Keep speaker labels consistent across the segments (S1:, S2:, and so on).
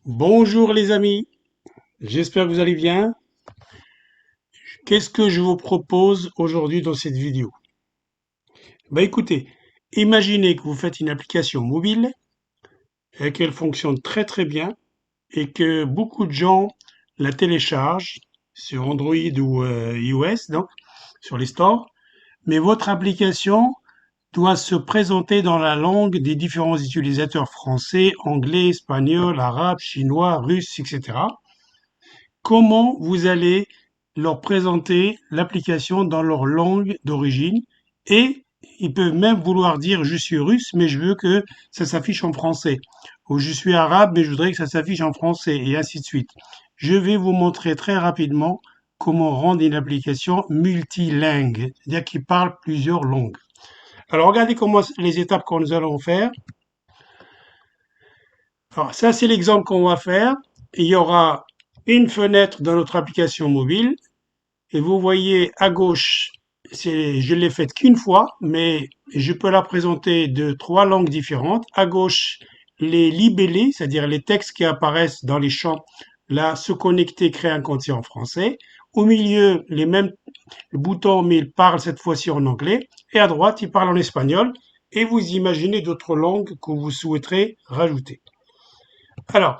S1: Bonjour les amis, j'espère que vous allez bien. Qu'est-ce que je vous propose aujourd'hui dans cette vidéo? Écoutez, imaginez que vous faites une application mobile et qu'elle fonctionne très très bien et que beaucoup de gens la téléchargent sur Android ou iOS, donc sur les stores, mais votre application doit se présenter dans la langue des différents utilisateurs français, anglais, espagnol, arabe, chinois, russe, etc. Comment vous allez leur présenter l'application dans leur langue d'origine et ils peuvent même vouloir dire je suis russe mais je veux que ça s'affiche en français ou je suis arabe mais je voudrais que ça s'affiche en français et ainsi de suite. Je vais vous montrer très rapidement comment rendre une application multilingue, c'est-à-dire qui parle plusieurs langues. Alors regardez comment les étapes que nous allons faire. Alors ça c'est l'exemple qu'on va faire. Il y aura une fenêtre dans notre application mobile. Et vous voyez à gauche, je l'ai faite qu'une fois, mais je peux la présenter de trois langues différentes. À gauche, les libellés, c'est-à-dire les textes qui apparaissent dans les champs, là, se connecter, créer un compte, c'est en français. Au milieu, les mêmes boutons, mais ils parlent cette fois-ci en anglais. Et à droite, ils parlent en espagnol. Et vous imaginez d'autres langues que vous souhaiterez rajouter. Alors,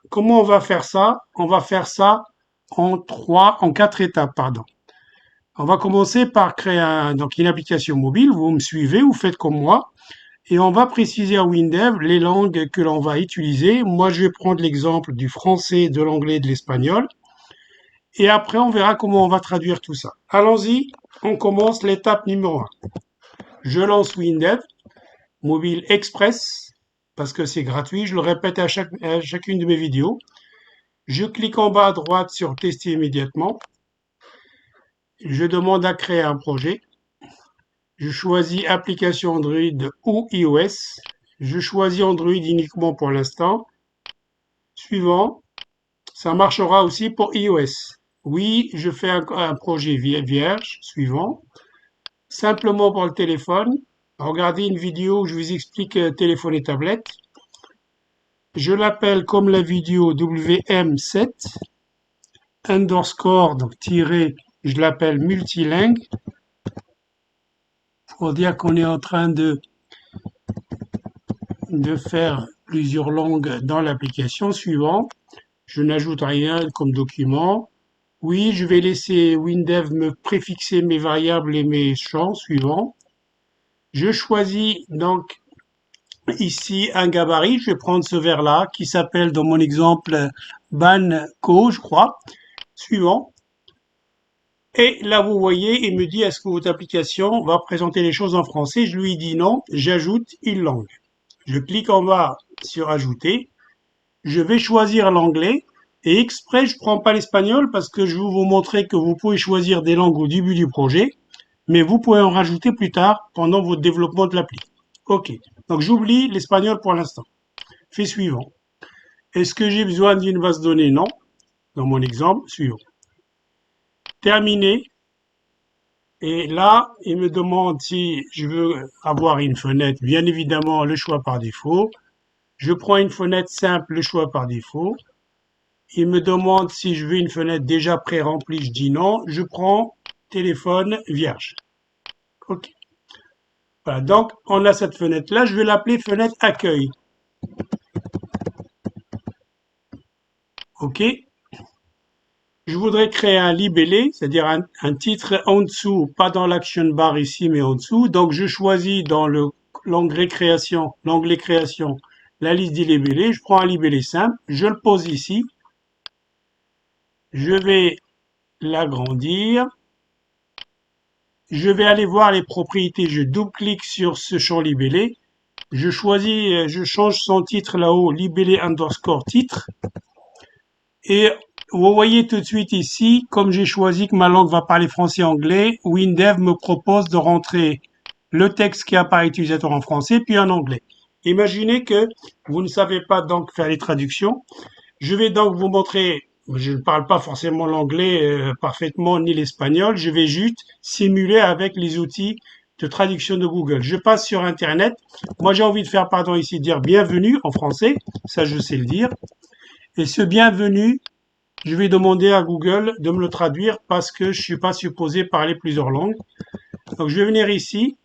S1: comment on va faire ça? On va faire ça en quatre étapes, pardon. On va commencer par créer donc une application mobile. Vous me suivez, vous faites comme moi. Et on va préciser à Windev les langues que l'on va utiliser. Moi, je vais prendre l'exemple du français, de l'anglais et de l'espagnol. Et après, on verra comment on va traduire tout ça. Allons-y, on commence l'étape numéro 1. Je lance Windev, Mobile Express, parce que c'est gratuit. Je le répète à chacune de mes vidéos. Je clique en bas à droite sur Tester immédiatement. Je demande à créer un projet. Je choisis application Android ou iOS. Je choisis Android uniquement pour l'instant. Suivant, ça marchera aussi pour iOS. Oui, je fais un projet vierge. Suivant, simplement pour le téléphone. Regardez une vidéo où je vous explique téléphone et tablette. Je l'appelle comme la vidéo WM7 underscore, donc tiré, je l'appelle multilingue pour dire qu'on est en train de faire plusieurs langues dans l'application. Suivant, je n'ajoute rien comme document. Oui, je vais laisser Windev me préfixer mes variables et mes champs. Suivant, je choisis donc ici un gabarit. Je vais prendre ce vert-là qui s'appelle dans mon exemple Banco, je crois. Suivant. Et là, vous voyez, il me dit, est-ce que votre application va présenter les choses en français? Je lui dis non, j'ajoute une langue. Je clique en bas sur ajouter. Je vais choisir l'anglais et exprès je prends pas l'espagnol parce que je vais vous montrer que vous pouvez choisir des langues au début du projet, mais vous pouvez en rajouter plus tard pendant votre développement de l'appli. Ok, donc j'oublie l'espagnol pour l'instant. Fait suivant. Est-ce que j'ai besoin d'une base de données? Non. Dans mon exemple, suivant. Terminé. Et là, il me demande si je veux avoir une fenêtre. Bien évidemment, le choix par défaut. Je prends une fenêtre simple, le choix par défaut. Il me demande si je veux une fenêtre déjà pré-remplie, je dis non. Je prends téléphone vierge. OK. Voilà, donc on a cette fenêtre-là. Je vais l'appeler fenêtre accueil. OK. Je voudrais créer un libellé, c'est-à-dire un titre en dessous, pas dans l'action bar ici, mais en dessous. Donc je choisis dans l'onglet création, la liste des libellés. Je prends un libellé simple, je le pose ici. Je vais l'agrandir. Je vais aller voir les propriétés. Je double-clique sur ce champ libellé. Je choisis, je change son titre là-haut, libellé underscore titre. Et vous voyez tout de suite ici, comme j'ai choisi que ma langue va parler français-anglais, Windev me propose de rentrer le texte qui apparaît utilisateur en français, puis en anglais. Imaginez que vous ne savez pas donc faire les traductions. Je vais donc vous montrer, je ne parle pas forcément l'anglais parfaitement ni l'espagnol, je vais juste simuler avec les outils de traduction de Google. Je passe sur Internet. Moi, j'ai envie de faire, pardon, ici, dire bienvenue en français. Ça, je sais le dire. Et ce bienvenue, je vais demander à Google de me le traduire parce que je suis pas supposé parler plusieurs langues. Donc, je vais venir ici.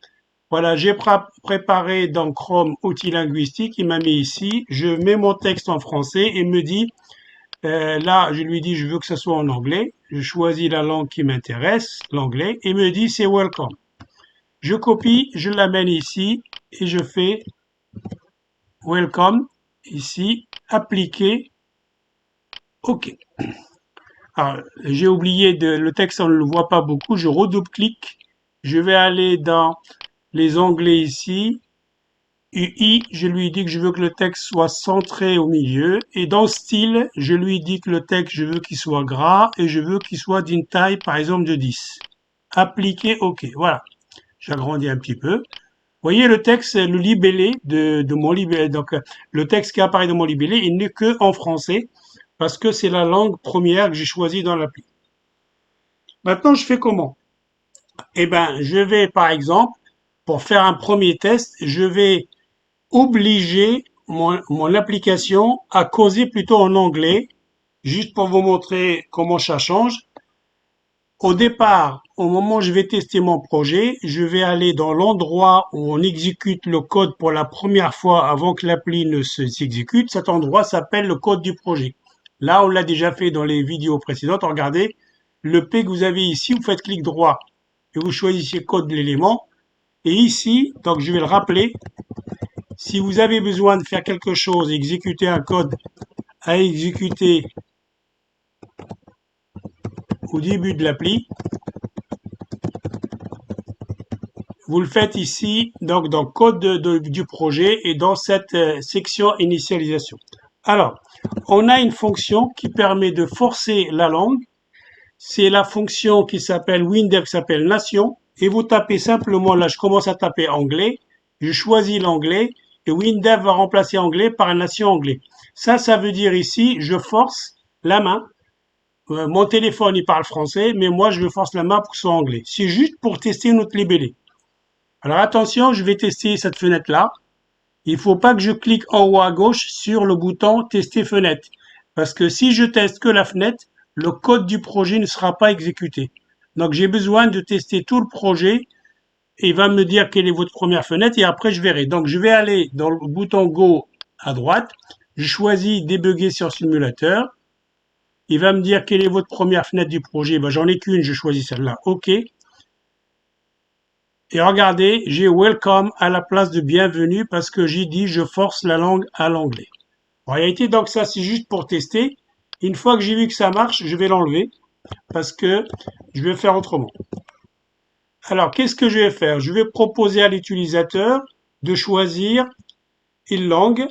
S1: Voilà, j'ai préparé dans Chrome outils linguistiques. Il m'a mis ici. Je mets mon texte en français et me dit, là, je lui dis, je veux que ce soit en anglais. Je choisis la langue qui m'intéresse, l'anglais, et il me dit, c'est welcome. Je copie, je l'amène ici et je fais welcome ici, appliquer, OK. Alors, j'ai oublié le texte, on ne le voit pas beaucoup. Je redouble-clique. Je vais aller dans les onglets ici. UI, je lui dis que je veux que le texte soit centré au milieu. Et dans style, je lui dis que le texte, je veux qu'il soit gras et je veux qu'il soit d'une taille, par exemple, de 10. Appliquer, OK. Voilà. J'agrandis un petit peu. Vous voyez le texte, le libellé de mon libellé. Donc, le texte qui apparaît dans mon libellé, il n'est que en français parce que c'est la langue première que j'ai choisie dans l'appli. Maintenant, je fais comment? Eh ben, je vais, par exemple, pour faire un premier test, je vais obliger mon application à causer plutôt en anglais, juste pour vous montrer comment ça change. Au départ, au moment où je vais tester mon projet, je vais aller dans l'endroit où on exécute le code pour la première fois avant que l'appli ne s'exécute. Cet endroit s'appelle le code du projet. Là, on l'a déjà fait dans les vidéos précédentes. Regardez, le P que vous avez ici, vous faites clic droit et vous choisissez code de l'élément. Et ici, donc je vais le rappeler, si vous avez besoin de faire quelque chose, exécuter un code à exécuter au début de l'appli, vous le faites ici, donc dans code du projet et dans cette section initialisation. Alors, on a une fonction qui permet de forcer la langue. C'est la fonction qui s'appelle WinDev, qui s'appelle nation. Et vous tapez simplement, là je commence à taper anglais, je choisis l'anglais et WinDev va remplacer anglais par nation anglais. Ça veut dire ici, je force la main. Mon téléphone il parle français, mais moi je force la main pour que ce soit anglais. C'est juste pour tester notre libellé. Alors attention, je vais tester cette fenêtre-là. Il ne faut pas que je clique en haut à gauche sur le bouton tester fenêtre. Parce que si je teste que la fenêtre, le code du projet ne sera pas exécuté. Donc j'ai besoin de tester tout le projet. Et il va me dire quelle est votre première fenêtre et après je verrai. Donc je vais aller dans le bouton Go à droite. Je choisis débugger sur simulateur. Il va me dire quelle est votre première fenêtre du projet. Ben, j'en ai qu'une, je choisis celle-là. OK. Et regardez, j'ai welcome à la place de bienvenue parce que j'ai dit je force la langue à l'anglais. En réalité, donc ça, c'est juste pour tester. Une fois que j'ai vu que ça marche, je vais l'enlever parce que je vais faire autrement. Alors, qu'est-ce que je vais faire? Je vais proposer à l'utilisateur de choisir une langue.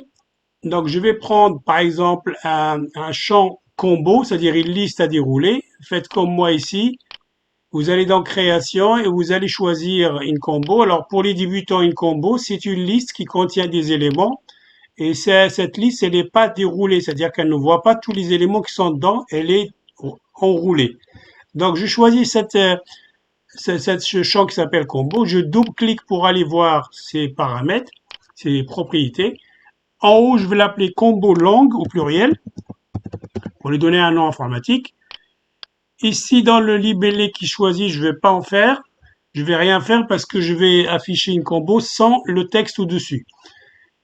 S1: Donc, je vais prendre, par exemple, un champ combo, c'est-à-dire une liste à dérouler. Faites comme moi ici. Vous allez dans création et vous allez choisir une combo. Alors pour les débutants, une combo, c'est une liste qui contient des éléments et cette liste, elle n'est pas déroulée, c'est-à-dire qu'elle ne voit pas tous les éléments qui sont dedans, elle est enroulée. Donc je choisis ce champ qui s'appelle combo, je double-clique pour aller voir ses paramètres, ses propriétés. En haut, je vais l'appeler combo langue au pluriel pour lui donner un nom informatique. Ici, dans le libellé qui choisit, je ne vais pas en faire. Je vais rien faire parce que je vais afficher une combo sans le texte au-dessus.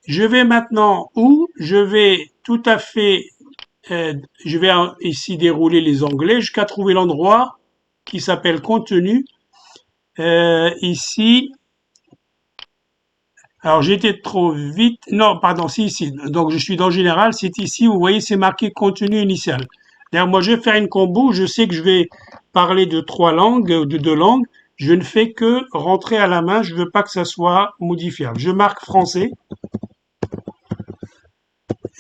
S1: Je vais maintenant où je vais tout à fait, je vais ici dérouler les onglets jusqu'à trouver l'endroit qui s'appelle contenu. Ici, alors j'étais trop vite. Non, pardon, c'est ici. Donc je suis dans général, c'est ici. Vous voyez, c'est marqué contenu initial. D'ailleurs, moi, je vais faire une combo. Je sais que je vais parler de 3 langues, de 2 langues. Je ne fais que rentrer à la main. Je ne veux pas que ça soit modifiable. Je marque français.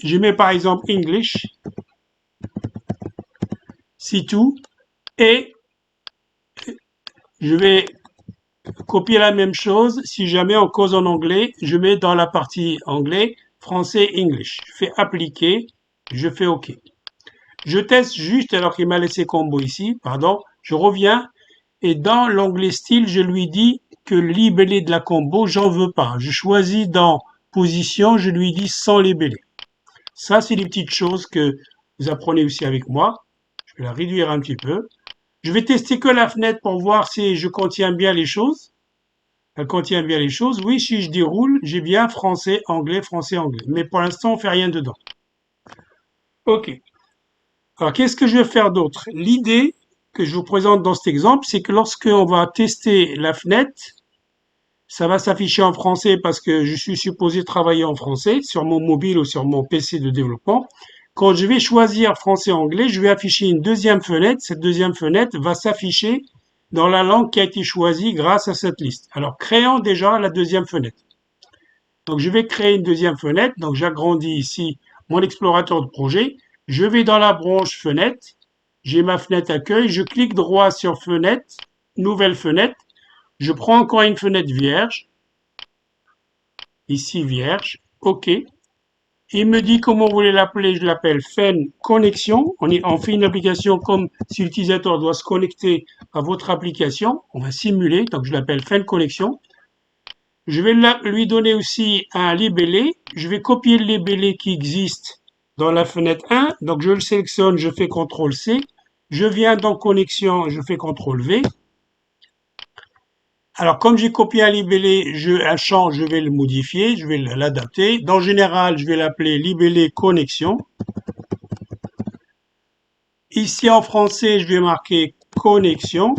S1: Je mets par exemple English. C'est tout. Et je vais copier la même chose. Si jamais on cause en anglais, je mets dans la partie anglais, français, English. Je fais appliquer. Je fais OK. Je teste juste alors qu'il m'a laissé combo ici. Pardon. Je reviens. Et dans l'onglet style, je lui dis que le libellé de la combo, j'en veux pas. Je choisis dans position, je lui dis sans libellé. Ça, c'est des petites choses que vous apprenez aussi avec moi. Je vais la réduire un petit peu. Je vais tester que la fenêtre pour voir si je contiens bien les choses. Elle contient bien les choses. Oui, si je déroule, j'ai bien français, anglais, français, anglais. Mais pour l'instant, on fait rien dedans. OK. Alors, qu'est-ce que je vais faire d'autre? L'idée que je vous présente dans cet exemple, c'est que lorsqu'on va tester la fenêtre, ça va s'afficher en français parce que je suis supposé travailler en français sur mon mobile ou sur mon PC de développement. Quand je vais choisir français-anglais, je vais afficher une deuxième fenêtre. Cette deuxième fenêtre va s'afficher dans la langue qui a été choisie grâce à cette liste. Alors, créons déjà la deuxième fenêtre. Donc, je vais créer une deuxième fenêtre. Donc, j'agrandis ici mon explorateur de projet. Je vais dans la branche fenêtre. J'ai ma fenêtre accueil. Je clique droit sur fenêtre, nouvelle fenêtre. Je prends encore une fenêtre vierge. Ici, vierge. OK. Il me dit comment vous voulez l'appeler. Je l'appelle Fen Connexion. On fait une application comme si l'utilisateur doit se connecter à votre application. On va simuler. Donc, je l'appelle Fen Connexion. Je vais lui donner aussi un libellé. Je vais copier le libellé qui existe dans la fenêtre 1. Donc, je le sélectionne. Je fais CTRL-C. Je viens dans Connexion. Je fais CTRL-V. Alors, comme j'ai copié un libellé, un champ, je vais le modifier, je vais l'adapter. Dans Général, je vais l'appeler libellé connexion. Ici, en français, je vais marquer connexion.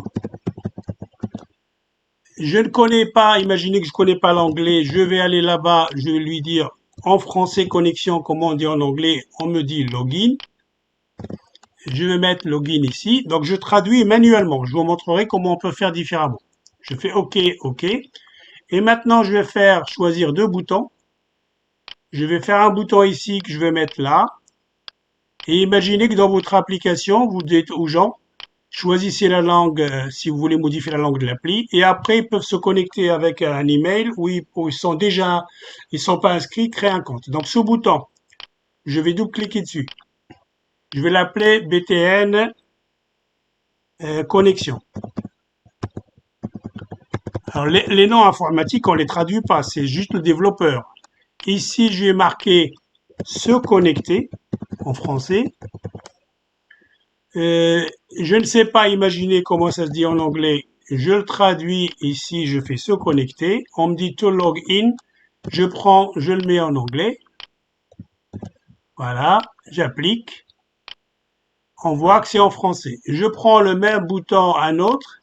S1: Je ne connais pas, imaginez que je ne connais pas l'anglais, je vais aller là-bas, je vais lui dire en français connexion, comment on dit en anglais, on me dit login. Je vais mettre login ici. Donc, je traduis manuellement. Je vous montrerai comment on peut faire différemment. Je fais OK, OK. Et maintenant, je vais choisir deux boutons. Je vais faire un bouton ici que je vais mettre là. Et imaginez que dans votre application, vous dites aux gens, choisissez la langue si vous voulez modifier la langue de l'appli. Et après, ils peuvent se connecter avec un email où ils sont pas inscrits, créer un compte. Donc, ce bouton, je vais double-cliquer dessus. Je vais l'appeler BTN Connexion. Alors, les noms informatiques, on les traduit pas, c'est juste le développeur. Ici, je vais marquer se connecter en français. Je ne sais pas imaginer comment ça se dit en anglais. Je le traduis ici, je fais se connecter. On me dit to log in. Je le mets en anglais. Voilà, j'applique. On voit que c'est en français. Je prends le même bouton, un autre.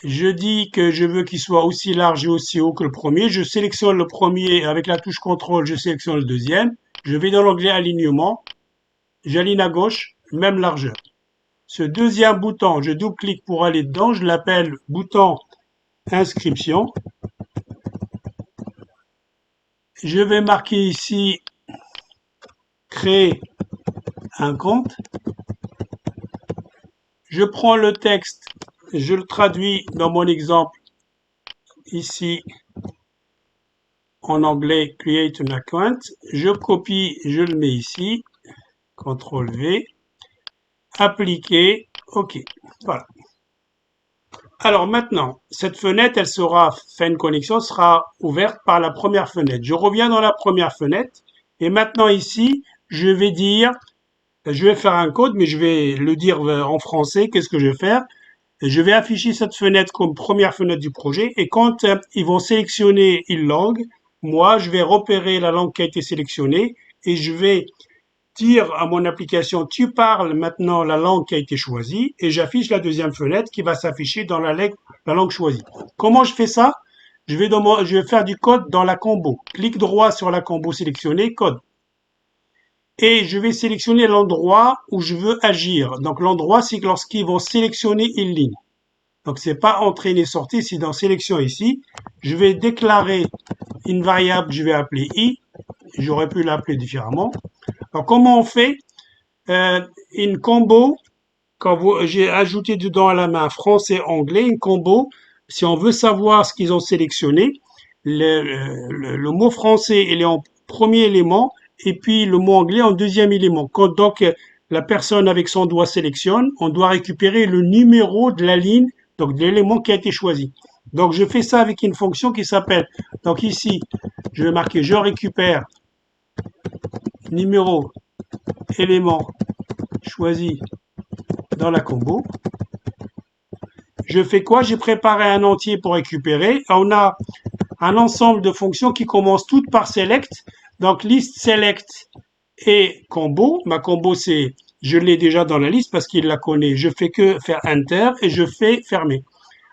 S1: Je dis que je veux qu'il soit aussi large et aussi haut que le premier. Je sélectionne le premier avec la touche contrôle, je sélectionne le deuxième. Je vais dans l'onglet alignement. J'aligne à gauche, même largeur. Ce deuxième bouton, je double-clique pour aller dedans. Je l'appelle bouton inscription. Je vais marquer ici créer un compte. Je prends le texte, je le traduis dans mon exemple ici en anglais create an account. Je copie, je le mets ici. CTRL V. Appliquer. OK. Voilà. Alors maintenant, cette fenêtre, Fen Connexion sera ouverte par la première fenêtre. Je reviens dans la première fenêtre et maintenant ici, je vais faire un code, mais je vais le dire en français. Qu'est-ce que je vais faire? Je vais afficher cette fenêtre comme première fenêtre du projet et quand ils vont sélectionner une langue, moi, je vais repérer la langue qui a été sélectionnée et je vais dire à mon application, tu parles maintenant la langue qui a été choisie et j'affiche la deuxième fenêtre qui va s'afficher dans la langue choisie. Comment je fais ça? Je vais faire du code dans la combo. Clic droit sur la combo sélectionnée, code. Et je vais sélectionner l'endroit où je veux agir. Donc l'endroit, c'est lorsqu'ils vont sélectionner une ligne. Donc c'est pas entraîner sortie, c'est dans sélection ici. Je vais déclarer une variable, je vais appeler i. J'aurais pu l'appeler différemment. Alors, comment on fait une combo quand j'ai ajouté dedans à la main français-anglais, une combo, si on veut savoir ce qu'ils ont sélectionné, le mot français il est en premier élément et puis le mot anglais en deuxième élément. Quand donc la personne avec son doigt sélectionne, on doit récupérer le numéro de la ligne donc l'élément qui a été choisi. Donc je fais ça avec une fonction qui s'appelle, donc ici, je vais marquer je récupère numéro élément choisi dans la combo. Je fais quoi? J'ai préparé un entier pour récupérer. On a un ensemble de fonctions qui commencent toutes par select. Donc list select et combo. Ma combo, c'est, je l'ai déjà dans la liste parce qu'il la connaît. Je fais que faire enter et je fais fermer.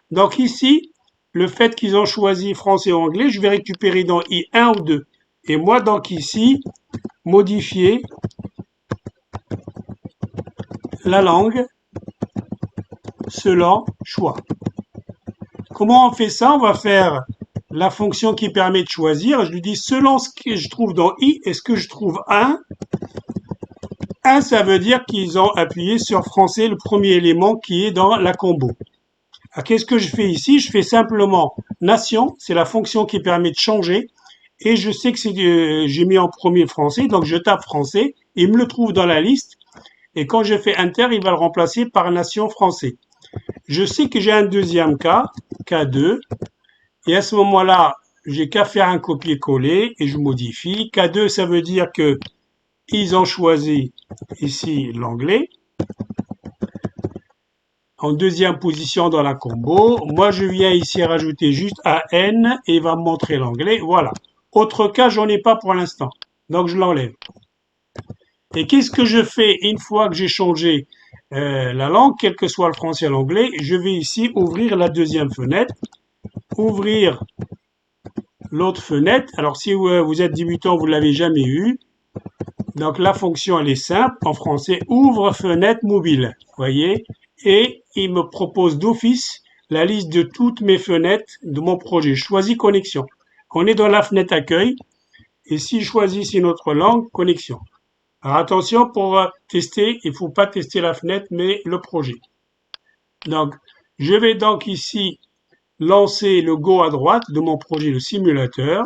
S1: Donc ici, le fait qu'ils ont choisi français ou anglais, je vais récupérer dans I1 ou 2. Et moi, donc ici, modifier la langue selon choix. Comment on fait ça? On va faire la fonction qui permet de choisir. Je lui dis selon ce que je trouve dans I, est-ce que je trouve 1? 1, ça veut dire qu'ils ont appuyé sur français, le premier élément qui est dans la combo. Qu'est-ce que je fais ici? Je fais simplement nation, c'est la fonction qui permet de changer. Et je sais que j'ai mis en premier français, donc je tape français, il me le trouve dans la liste. Et quand je fais enter, il va le remplacer par nation français. Je sais que j'ai un deuxième cas, K2, et à ce moment-là, j'ai qu'à faire un copier-coller et je modifie. K2, ça veut dire que ils ont choisi ici l'anglais en deuxième position dans la combo. Moi, je viens ici rajouter juste AN et il va me montrer l'anglais. Voilà. Autre cas, j'en ai pas pour l'instant. Donc, je l'enlève. Et qu'est-ce que je fais une fois que j'ai changé la langue, quel que soit le français ou l'anglais? Je vais ici ouvrir la deuxième fenêtre, ouvrir l'autre fenêtre. Alors, si vous êtes débutant, vous l'avez jamais eu. Donc, la fonction, elle est simple. En français, ouvre fenêtre mobile. Voyez? Et il me propose d'office la liste de toutes mes fenêtres de mon projet. Choisis connexion. On est dans la fenêtre accueil. Et si je choisis une autre langue, connexion. Alors attention, pour tester, il ne faut pas tester la fenêtre, mais le projet. Donc, je vais donc ici lancer le Go à droite de mon projet, le simulateur.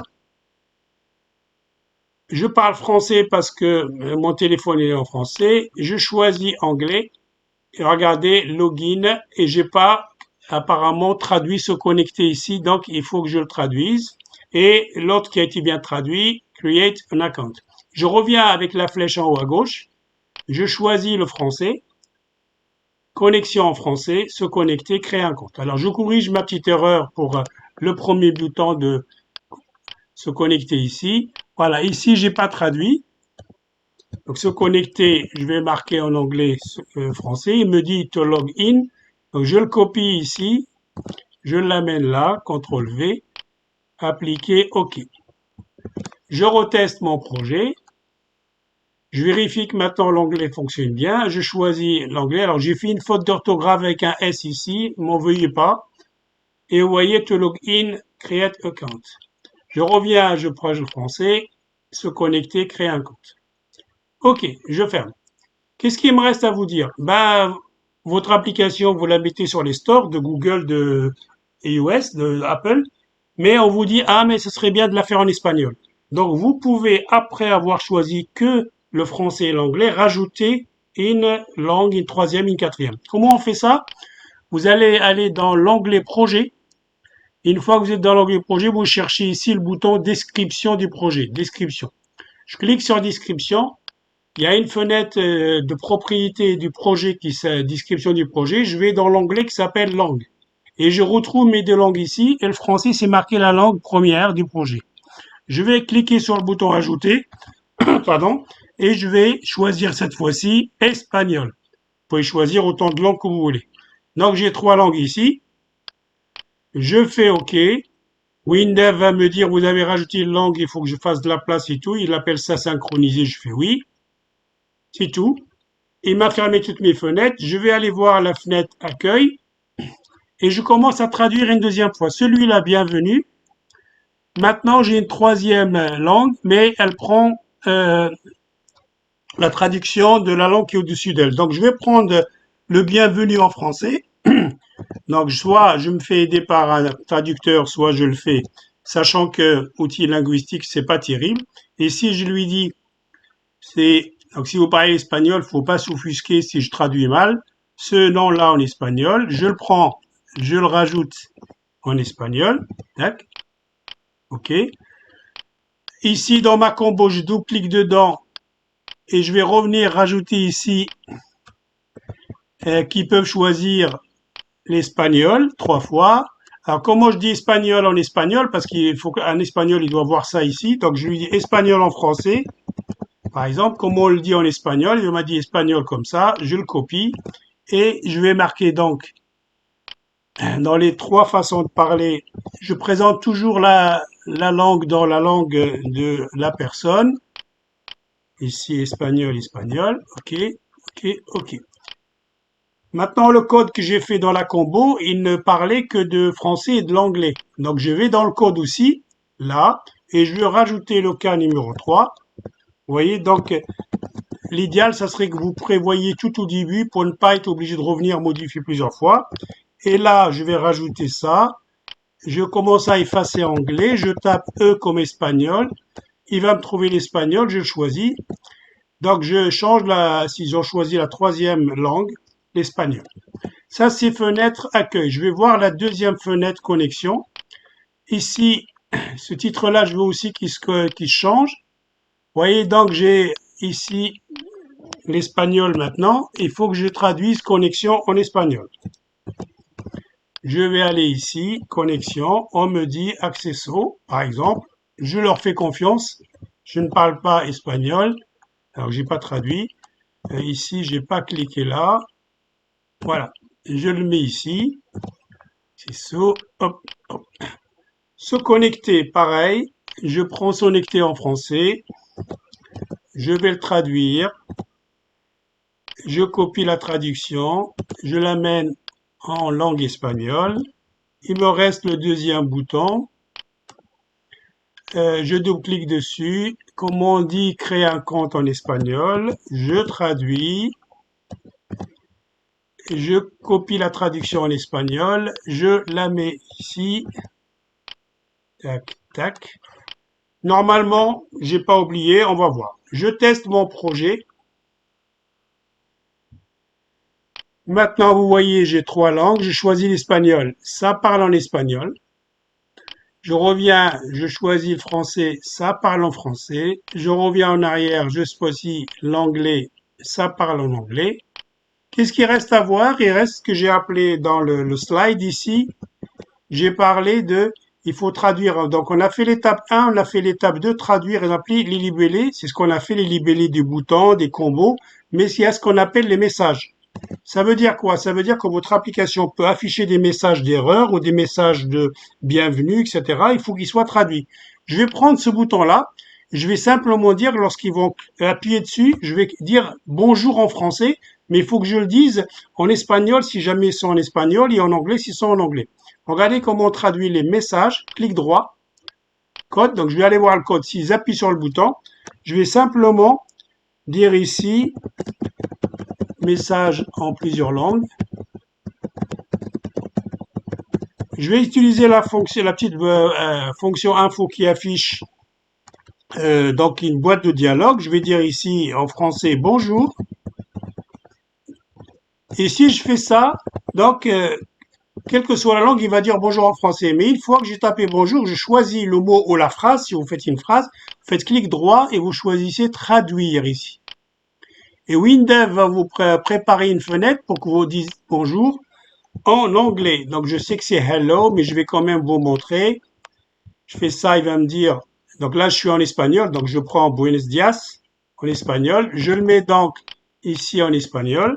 S1: Je parle français parce que mon téléphone est en français. Je choisis anglais. Et regardez, login. Et j'ai pas apparemment traduit se connecter ici. Donc, il faut que je le traduise. Et l'autre qui a été bien traduit, create an account. Je reviens avec la flèche en haut à gauche. Je choisis le français. Connexion en français, se connecter, créer un compte. Alors, je corrige ma petite erreur pour le premier bouton de se connecter ici. Voilà, ici, j'ai pas traduit. Donc, se connecter, je vais marquer en anglais français. Il me dit to log in. Donc, je le copie ici. Je l'amène là, CTRL V. Appliquer, OK. Je reteste mon projet. Je vérifie que maintenant l'anglais fonctionne bien. Je choisis l'anglais. Alors, j'ai fait une faute d'orthographe avec un S ici. M'en veuillez pas. Et vous voyez, to log in, create account. Je reviens, je prends le français. Se connecter, créer un compte. OK, je ferme. Qu'est-ce qu'il me reste à vous dire? Ben, votre application, vous la mettez sur les stores de Google, de iOS, de Apple. Mais on vous dit, ah, mais ce serait bien de la faire en espagnol. Donc, vous pouvez, après avoir choisi que le français et l'anglais, rajouter une langue, une troisième, une quatrième. Comment on fait ça? Vous allez aller dans l'onglet projet. Une fois que vous êtes dans l'onglet projet, vous cherchez ici le bouton description du projet. Description. Je clique sur description. Il y a une fenêtre de propriété du projet qui est description du projet. Je vais dans l'onglet qui s'appelle langue. Et je retrouve mes deux langues ici. Et le français, c'est marqué la langue première du projet. Je vais cliquer sur le bouton ajouter. Pardon. Et je vais choisir cette fois-ci espagnol. Vous pouvez choisir autant de langues que vous voulez. Donc, j'ai trois langues ici. Je fais OK. Windev va me dire, vous avez rajouté une langue, il faut que je fasse de la place et tout. Il appelle ça synchroniser. Je fais oui. C'est tout. Il m'a fermé toutes mes fenêtres. Je vais aller voir la fenêtre accueil. Et je commence à traduire une deuxième fois. Celui-là, bienvenue. Maintenant, j'ai une troisième langue, mais elle prend la traduction de la langue qui est au-dessus d'elle. Donc, je vais prendre le bienvenu en français. Donc, soit je me fais aider par un traducteur, soit je le fais, sachant que outil linguistique, c'est pas terrible. Et si je lui dis, donc si vous parlez espagnol, faut pas s'offusquer si je traduis mal. Ce nom-là en espagnol, je le prends je le rajoute en espagnol. Tac, ok. Ici, dans ma combo, je double-clique dedans et je vais revenir rajouter ici qui peuvent choisir l'espagnol 3 fois. Alors, comment je dis espagnol en espagnol? Parce qu'il faut qu'un espagnol, il doit voir ça ici. Donc, je lui dis espagnol en français. Par exemple, comment on le dit en espagnol? Il m'a dit espagnol comme ça. Je le copie et je vais marquer donc dans les 3 façons de parler. Je présente toujours la langue dans la langue de la personne. Ici, espagnol, espagnol. Ok, ok, ok. Maintenant, le code que j'ai fait dans la combo, il ne parlait que de français et de l'anglais. Donc, je vais dans le code aussi, là, et je vais rajouter le cas numéro 3. Vous voyez, donc, l'idéal, ça serait que vous prévoyez tout au début pour ne pas être obligé de revenir modifier plusieurs fois. Et là, je vais rajouter ça. Je commence à effacer anglais. Je tape E comme espagnol. Il va me trouver l'espagnol. Je le choisis. Donc, je change si j'ai choisi la 3e langue, l'espagnol. Ça, c'est fenêtre accueil. Je vais voir la 2e fenêtre connexion. Ici, ce titre-là, je veux aussi qu'il change. Vous voyez, donc j'ai ici l'espagnol maintenant. Il faut que je traduise connexion en espagnol. Je vais aller ici, connexion. On me dit acceso, par exemple. Je leur fais confiance. Je ne parle pas espagnol. Alors, j'ai pas traduit. Ici, j'ai pas cliqué là. Voilà. Je le mets ici. C'est ça. Hop, hop. Se connecter, pareil. Je prends se connecter en français. Je vais le traduire. Je copie la traduction. Je l'amène en langue espagnole. Il me reste le 2e bouton. Je double-clique dessus. Comment on dit créer un compte en espagnol? Je traduis. Je copie la traduction en espagnol. Je la mets ici. Tac, tac. Normalement, j'ai pas oublié. On va voir. Je teste mon projet. Maintenant, vous voyez, j'ai 3 langues. J'ai choisi l'espagnol. Ça parle en espagnol. Je reviens, je choisis le français. Ça parle en français. Je reviens en arrière. Je choisis l'anglais. Ça parle en anglais. Qu'est-ce qu'il reste à voir? Il reste ce que j'ai appelé dans le slide ici. J'ai parlé de, il faut traduire. Donc, on a fait l'étape 1, on a fait l'étape 2, traduire et appeler les libellés. C'est ce qu'on a fait, les libellés des boutons, des combos. Mais il y a ce qu'on appelle les messages. Ça veut dire quoi? Ça veut dire que votre application peut afficher des messages d'erreur ou des messages de bienvenue, etc. Il faut qu'ils soient traduits. Je vais prendre ce bouton-là. Je vais simplement dire, lorsqu'ils vont appuyer dessus, je vais dire bonjour en français, mais il faut que je le dise en espagnol si jamais ils sont en espagnol et en anglais s'ils sont en anglais. Regardez comment on traduit les messages. Clic droit, code. Donc, je vais aller voir le code. S'ils appuient sur le bouton, je vais simplement dire ici message en plusieurs langues. Je vais utiliser la petite fonction info qui affiche donc une boîte de dialogue. Je vais dire ici en français bonjour. Et si je fais ça, donc quelle que soit la langue, il va dire bonjour en français. Mais une fois que j'ai tapé bonjour, je choisis le mot ou la phrase. Si vous faites une phrase, vous faites clic droit et vous choisissez traduire ici. Et Windev va vous préparer une fenêtre pour que vous disiez bonjour en anglais. Donc je sais que c'est hello, mais je vais quand même vous montrer. Je fais ça, il va me dire. Donc là, je suis en espagnol, donc je prends Buenos Dias en espagnol. Je le mets donc ici en espagnol.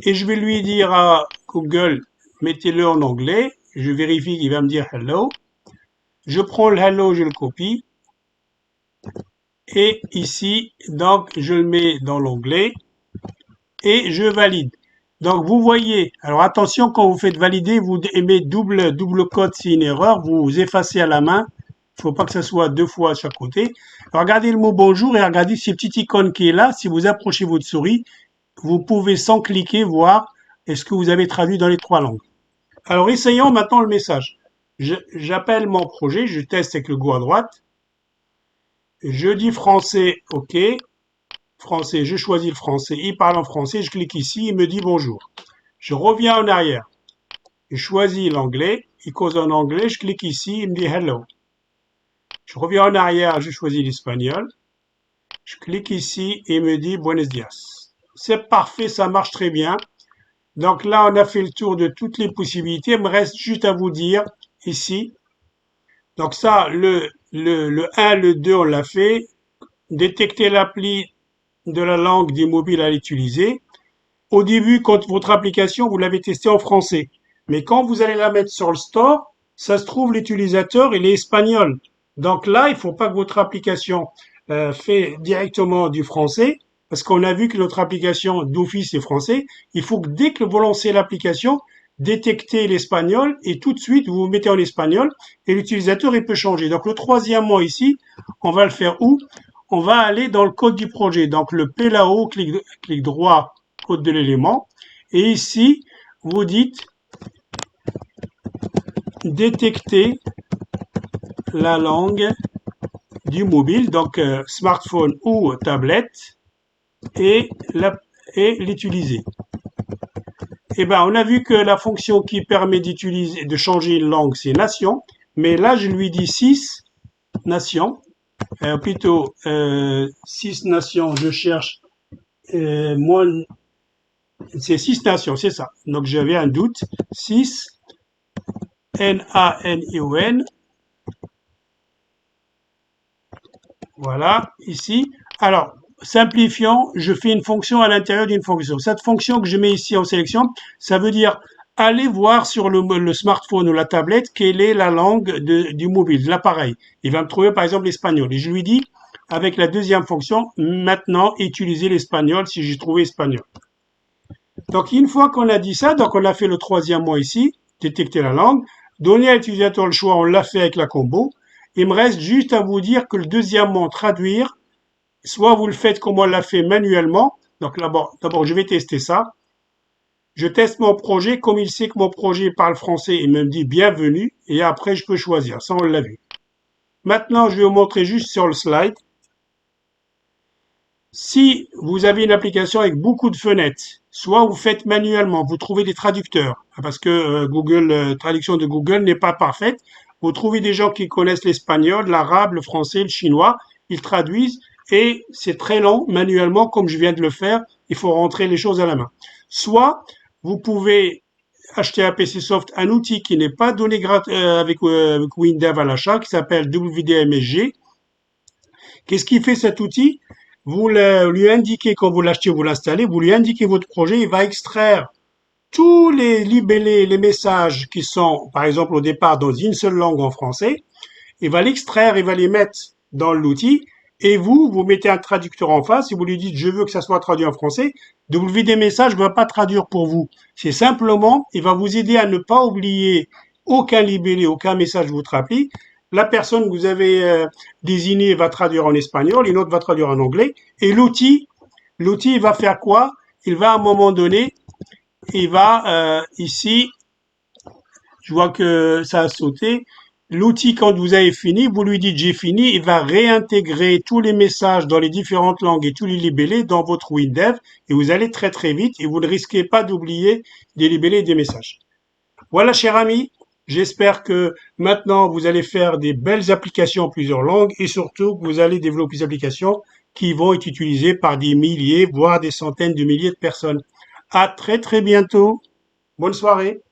S1: Et je vais lui dire à Google, mettez-le en anglais. Je vérifie qu'il va me dire hello. Je prends le hello, je le copie. Et ici, donc, je le mets dans l'onglet et je valide. Donc, vous voyez, alors attention, quand vous faites valider, vous aimez double code, c'est une erreur, vous effacez à la main. Il ne faut pas que ce soit 2 fois à chaque côté. Alors, regardez le mot bonjour et regardez ces petites icônes qui est là. Si vous approchez votre souris, vous pouvez sans cliquer voir est-ce que vous avez traduit dans les 3 langues. Alors, essayons maintenant le message. J'appelle mon projet, je teste avec le go à droite. Je dis français, OK. Français, je choisis le français. Il parle en français, je clique ici, il me dit bonjour. Je reviens en arrière. je choisis l'anglais, il cause en anglais, je clique ici, il me dit hello. Je reviens en arrière, je choisis l'espagnol, je clique ici et il me dit buenos dias. C'est parfait, ça marche très bien. Donc là, on a fait le tour de toutes les possibilités. Il me reste juste à vous dire ici. Donc ça, le 1, le 2, on l'a fait. Détecter l'appli de la langue du mobile à l'utiliser. Au début, quand votre application, vous l'avez testée en français. Mais quand vous allez la mettre sur le store, ça se trouve, l'utilisateur, il est espagnol. Donc là, il ne faut pas que votre application fait directement du français, parce qu'on a vu que notre application d'office est français. Il faut que dès que vous lancez l'application, détectez l'espagnol et tout de suite, vous vous mettez en espagnol et l'utilisateur, il peut changer. Donc le troisième mot ici, on va le faire où? On va aller dans le code du projet. Donc le P là-haut, clic droit, code de l'élément. Et ici, vous dites détecter la langue du mobile, donc smartphone ou tablette, et l'utiliser. Et ben, on a vu que la fonction qui permet d'utiliser, de changer une langue, c'est nation. Mais là, je lui dis 6 nations. Plutôt 6 nations, je cherche moins, c'est 6 nations, c'est ça. Donc j'avais un doute. 6 N-A-N-I-O-N. Voilà, ici. Alors, simplifiant, je fais une fonction à l'intérieur d'une fonction. Cette fonction que je mets ici en sélection, ça veut dire aller voir sur le smartphone ou la tablette quelle est la langue du mobile, de l'appareil. Il va me trouver par exemple l'espagnol. Et je lui dis, avec la deuxième fonction, maintenant utiliser l'espagnol si j'ai trouvé espagnol. Donc une fois qu'on a dit ça, donc on a fait le troisième mot ici, détecter la langue, donner à l'utilisateur le choix, on l'a fait avec la combo. Il me reste juste à vous dire que le deuxième mot, traduire, soit vous le faites comme on l'a fait manuellement. Donc d'abord, je vais tester ça. Je teste mon projet. Comme il sait que mon projet parle français, il me dit bienvenue. Et après, je peux choisir. Ça, on l'a vu. Maintenant, je vais vous montrer juste sur le slide. Si vous avez une application avec beaucoup de fenêtres, soit vous faites manuellement, vous trouvez des traducteurs, parce que Google, traduction de Google n'est pas parfaite. Vous trouvez des gens qui connaissent l'espagnol, l'arabe, le français, le chinois, ils traduisent et c'est très long manuellement, comme je viens de le faire. Il faut rentrer les choses à la main. Soit vous pouvez acheter à PC Soft un outil qui n'est pas donné avec Windev à l'achat, qui s'appelle WDMSG. Qu'est-ce qui fait cet outil? Vous lui indiquez quand vous l'achetez, vous l'installez, vous lui indiquez votre projet, il va extraire tous les libellés, les messages qui sont, par exemple, au départ dans une seule langue en français. Il va l'extraire, il va les mettre dans l'outil. Et vous mettez un traducteur en face et vous lui dites, je veux que ça soit traduit en français. WD Message ne va pas traduire pour vous. C'est simplement, il va vous aider à ne pas oublier aucun libellé, aucun message de votre appli. La personne que vous avez désignée va traduire en espagnol, une autre va traduire en anglais. Et l'outil, il va faire quoi? Il va à un moment donné, il va ici, je vois que ça a sauté. L'outil, quand vous avez fini, vous lui dites j'ai fini, il va réintégrer tous les messages dans les différentes langues et tous les libellés dans votre WinDev et vous allez très très vite et vous ne risquez pas d'oublier des libellés et des messages. Voilà, cher ami, j'espère que maintenant vous allez faire des belles applications en plusieurs langues et surtout que vous allez développer des applications qui vont être utilisées par des milliers, voire des centaines de milliers de personnes. À très très bientôt. Bonne soirée.